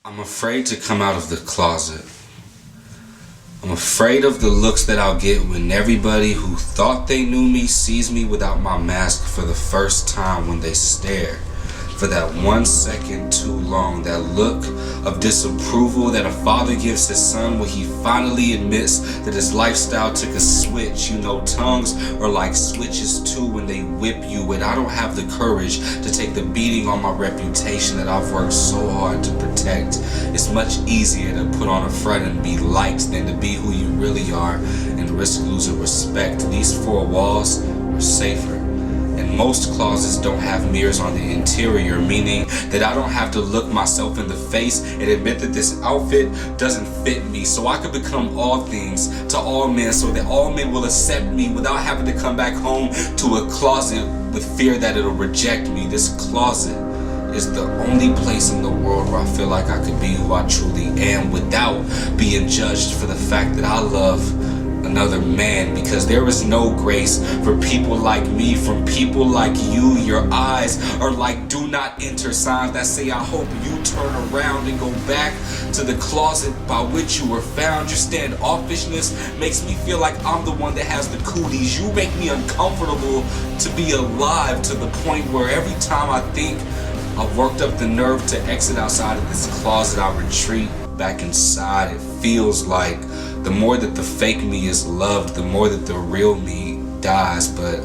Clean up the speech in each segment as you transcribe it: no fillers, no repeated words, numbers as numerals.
I'm afraid to come out of the closet. I'm afraid of the looks that I'll get when everybody who thought they knew me sees me without my mask for the first time, when they stare for that 1 second too long, that look of disapproval that a father gives his son when he finally admits that his lifestyle took a switch. You know, tongues are like switches too when they whip you, and I don't have the courage to take the beating on my reputation that I've worked so hard to protect. It's much easier to put on a front and be liked than to be who you really are and risk losing respect. These four walls are safer. And most closets don't have mirrors on the interior, meaning that I don't have to look myself in the face and admit that this outfit doesn't fit me, so I could become all things to all men, so that all men will accept me without having to come back home to a closet with fear that it'll reject me. This closet is the only place in the world where I feel like I could be who I truly am without being judged for the fact that I love another man, because there is no grace for people like me from people like you. Your eyes are like do not enter signs that say I hope you turn around and go back to the closet by which you were found. Your standoffishness makes me feel like I'm the one that has the cooties. You make me uncomfortable to be alive, to the point where every time I think I've worked up the nerve to exit outside of this closet, I retreat back inside. It feels like the more that the fake me is loved, the more that the real me dies. But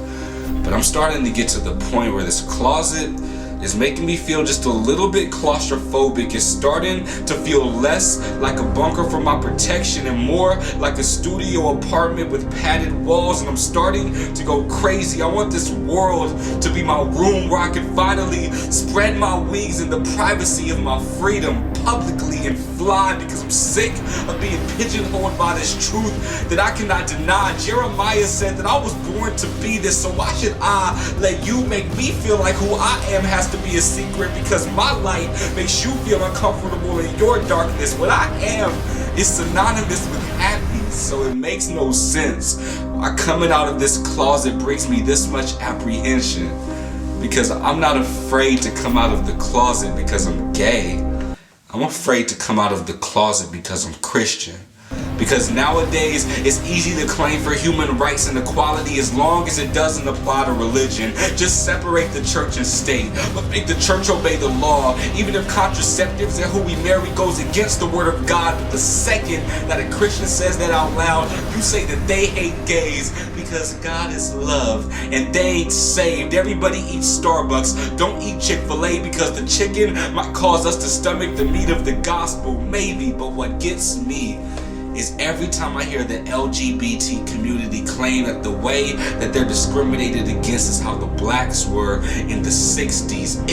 I'm starting to get to the point where this closet is making me feel just a little bit claustrophobic. It's starting to feel less like a bunker for my protection and more like a studio apartment with padded walls, and I'm starting to go crazy. I want this world to be my room where I can finally spread my wings in the privacy of my freedom publicly and fly, because I'm sick of being pigeonholed by this truth that I cannot deny. Jeremiah said that I was born to be this, so why should I let you make me feel like who I am has to be a secret? Because my light makes you feel uncomfortable in your darkness. What I am is synonymous with happiness, so it makes no sense why coming out of this closet brings me this much apprehension. Because I'm not afraid to come out of the closet because I'm gay. I'm afraid to come out of the closet because I'm Christian. Because nowadays it's easy to claim for human rights and equality as long as it doesn't apply to religion. Just separate the church and state, but make the church obey the law, even if contraceptives and who we marry goes against the word of God. But the second that a Christian says that out loud, you say that they hate gays, because God is love and they ain't saved. Everybody eats Starbucks, don't eat Chick-fil-A, because the chicken might cause us to stomach the meat of the gospel, maybe. But what gets me is every time I hear the LGBT community claim that the way that they're discriminated against is how the blacks were in the 60s.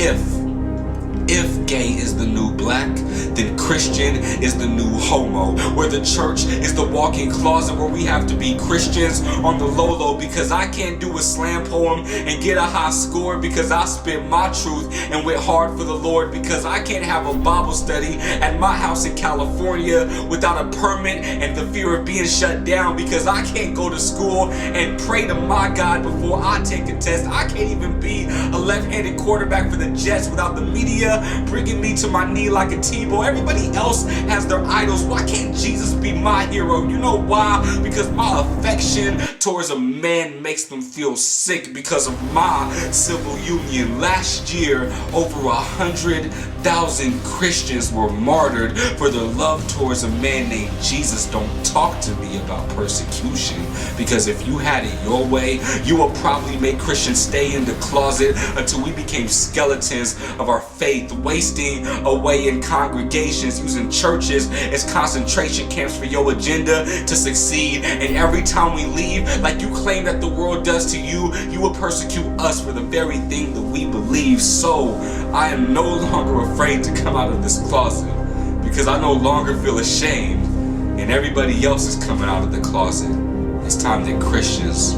If gay is the new black, then Christian is the new homo. Where the church is the walk-in closet where we have to be Christians on the low-low, because I can't do a slam poem and get a high score because I spit my truth and went hard for the Lord. Because I can't have a Bible study at my house in California without a permit and the fear of being shut down. Because I can't go to school and pray to my God before I take a test. I can't even be a left-handed quarterback for the Jets without the media bringing me to my knee like a Tebow. Everybody else has their idols. Why can't Jesus be my hero? You know why? Because my affection towards a man makes them feel sick because of my civil union. Last year, over 100,000 Christians were martyred for their love towards a man named Jesus. Don't talk to me about persecution, because if you had it your way, you would probably make Christians stay in the closet until we became skeletons of our faith, wasting away in congregations, using churches as concentration camps for your agenda to succeed. And every time we leave, like you claim that the world does to you, you will persecute us for the very thing that we believe. So I am no longer afraid to come out of this closet, because I no longer feel ashamed and everybody else is coming out of the closet. It's time that Christians